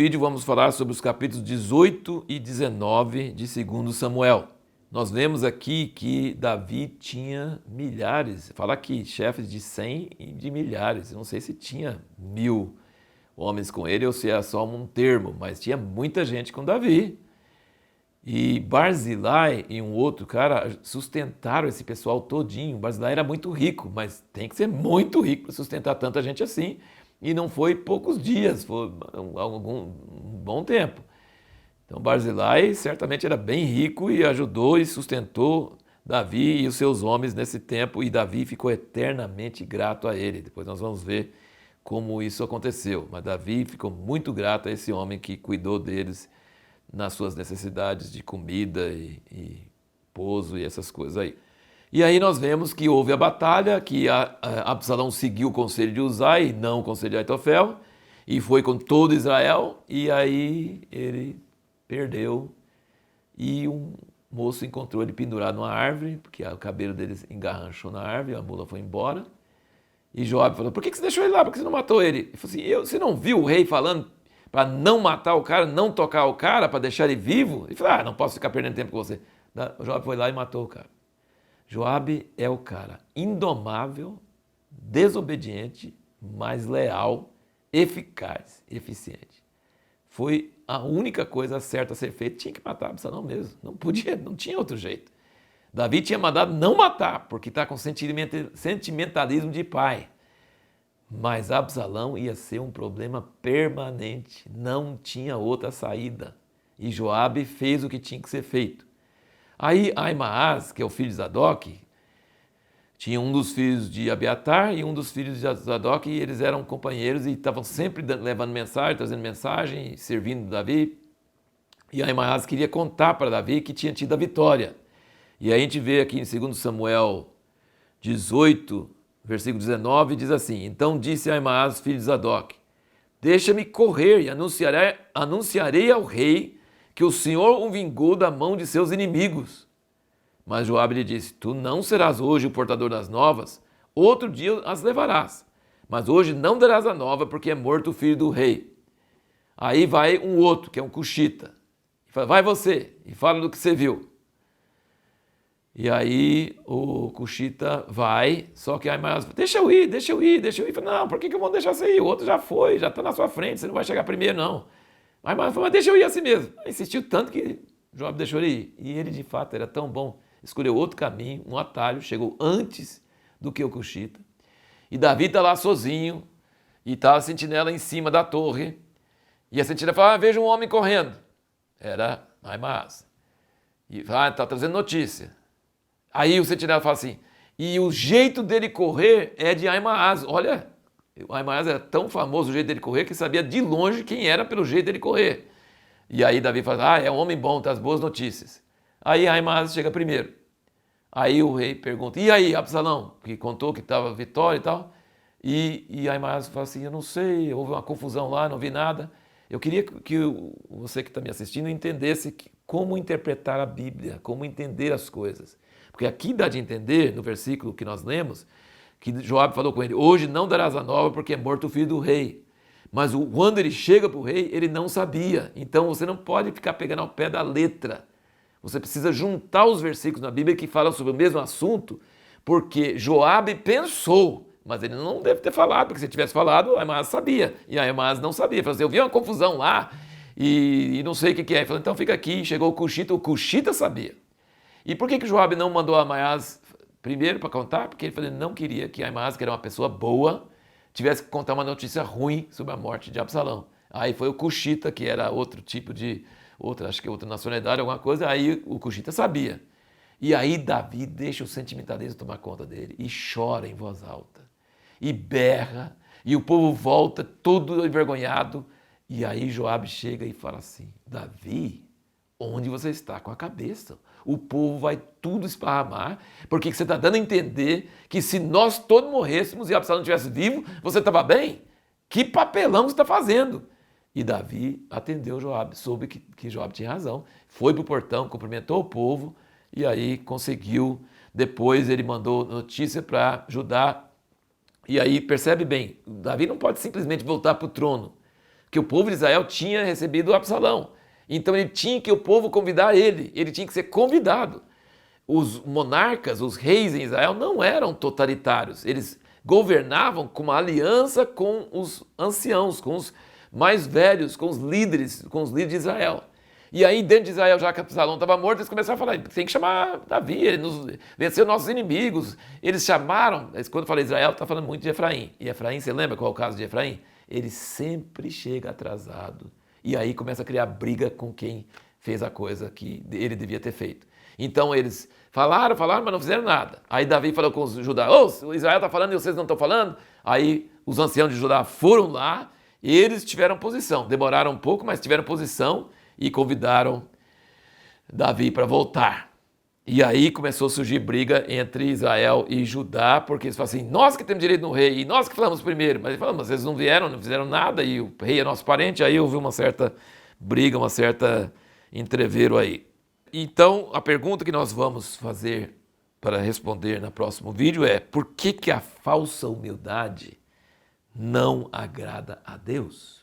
vídeo vamos falar sobre os capítulos 18 e 19 de 2 Samuel. Nós vemos aqui que Davi tinha milhares, fala aqui, chefes de 100 e de milhares. Eu não sei se tinha 1000 homens com ele ou se era só um termo, mas tinha muita gente com Davi. E Barzilai e um outro cara sustentaram esse pessoal todinho. Barzilai era muito rico, mas tem que ser muito rico para sustentar tanta gente assim. E não foi poucos dias, foi um bom tempo. Então Barzilai certamente era bem rico e ajudou e sustentou Davi e os seus homens nesse tempo. E Davi ficou eternamente grato a ele. Depois nós vamos ver como isso aconteceu. Mas Davi ficou muito grato a esse homem que cuidou deles nas suas necessidades de comida e pouso e essas coisas aí. E aí nós vemos que houve a batalha, que Absalão seguiu o conselho de Uzai e não o conselho de Aitofel, e foi com todo Israel, e aí ele perdeu, e um moço encontrou ele pendurado numa árvore, porque o cabelo dele engarranchou na árvore, a mula foi embora, e Joabe falou, por que você deixou ele lá, por que você não matou ele? Ele falou assim, você não viu o rei falando para não matar o cara, não tocar o cara, para deixar ele vivo? Ele falou, não posso ficar perdendo tempo com você. O Joabe foi lá e matou o cara. Joabe é o cara indomável, desobediente, mas leal, eficaz, eficiente. Foi a única coisa certa a ser feita. Tinha que matar Absalão mesmo. Não podia, não tinha outro jeito. Davi tinha mandado não matar, porque está com sentimentalismo de pai. Mas Absalão ia ser um problema permanente. Não tinha outra saída. E Joabe fez o que tinha que ser feito. Aí Ahimaaz, que é o filho de Zadok, tinha um dos filhos de Abiatar e um dos filhos de Zadok, e eles eram companheiros e estavam sempre levando mensagem, trazendo mensagem, servindo Davi. E Ahimaaz queria contar para Davi que tinha tido a vitória. E aí a gente vê aqui em 2 Samuel 18, versículo 19, diz assim, então disse Ahimaaz, filho de Zadok, deixa-me correr e anunciarei ao rei que o Senhor o vingou da mão de seus inimigos. Mas Joabe lhe disse, tu não serás hoje o portador das novas, outro dia as levarás, mas hoje não darás a nova, porque é morto o filho do rei. Aí vai um outro, que é um cuxita, e fala, vai você, e fala do que você viu. E aí o cuxita vai, só que Ahimaaz fala, deixa eu ir, deixa eu ir, deixa eu ir. Fala, não, por que eu vou deixar você ir? O outro já foi, já está na sua frente, você não vai chegar primeiro não. Ahimaaz falou, mas deixa eu ir assim mesmo. Insistiu tanto que Joabe deixou ele ir. E ele, de fato, era tão bom. Escolheu outro caminho, um atalho, chegou antes do que o cuxita. E Davi está lá sozinho, e está a sentinela em cima da torre. E a sentinela fala, veja um homem correndo. Era Ahimaaz. E fala, está trazendo notícia. Aí o sentinela fala assim, e o jeito dele correr é de Ahimaaz. Olha, o Ahimaaz era tão famoso o jeito dele correr que sabia de longe quem era pelo jeito dele correr. E aí Davi fala, é um homem bom, traz boas notícias. Aí Ahimaaz chega primeiro. Aí o rei pergunta, e aí Absalão? Que contou que estava vitória e tal. E Ahimaaz fala assim, eu não sei, houve uma confusão lá, não vi nada. Eu queria que você que está me assistindo entendesse como interpretar a Bíblia, como entender as coisas. Porque aqui dá de entender, no versículo que nós lemos, que Joabe falou com ele, hoje não darás a nova porque é morto o filho do rei. Mas quando ele chega para o rei, ele não sabia. Então você não pode ficar pegando ao pé da letra. Você precisa juntar os versículos na Bíblia que falam sobre o mesmo assunto, porque Joabe pensou, mas ele não deve ter falado, porque se ele tivesse falado, Ahimaaz sabia. E Ahimaaz não sabia. Falou assim, eu vi uma confusão lá e não sei o que é. Ele falou, então fica aqui. Chegou o cuxita sabia. E por que Joabe não mandou Ahimaaz primeiro para contar? Porque ele não queria que Ahimaaz, que era uma pessoa boa, tivesse que contar uma notícia ruim sobre a morte de Absalão. Aí foi o cuxita, que era outro tipo de, acho que outra nacionalidade, alguma coisa, aí o cuxita sabia. E aí Davi deixa o sentimentalismo tomar conta dele e chora em voz alta. E berra, e o povo volta todo envergonhado. E aí Joabe chega e fala assim, Davi, onde você está com a cabeça? O povo vai tudo esparramar, porque você está dando a entender que se nós todos morrêssemos e Absalão estivesse vivo, você estava bem? Que papelão você está fazendo? E Davi atendeu Joabe, soube que Joabe tinha razão, foi para o portão, cumprimentou o povo e aí conseguiu. Depois ele mandou notícia para Judá. E aí percebe bem, Davi não pode simplesmente voltar para o trono porque o povo de Israel tinha recebido Absalão. Então ele tinha que o povo convidar ele tinha que ser convidado. Os monarcas, os reis em Israel não eram totalitários, eles governavam com uma aliança com os anciãos, com os mais velhos, com os líderes de Israel. E aí dentro de Israel, já que Absalão estava morto, eles começaram a falar, tem que chamar Davi, ele nos venceu nossos inimigos. Eles chamaram, quando eu falei Israel, está falando muito de Efraim. E Efraim, você lembra qual é o caso de Efraim? Ele sempre chega atrasado. E aí começa a criar briga com quem fez a coisa que ele devia ter feito. Então eles falaram, mas não fizeram nada. Aí Davi falou com os Judá, o Israel está falando e vocês não estão falando? Aí os anciãos de Judá foram lá e eles tiveram posição. Demoraram um pouco, mas tiveram posição e convidaram Davi para voltar. E aí começou a surgir briga entre Israel e Judá, porque eles falam assim, nós que temos direito no rei, e nós que falamos primeiro. Mas ele falou, mas eles não vieram, não fizeram nada, e o rei é nosso parente. Aí houve uma certa briga, uma certa entrevero aí. Então, a pergunta que nós vamos fazer para responder no próximo vídeo é, por que a falsa humildade não agrada a Deus?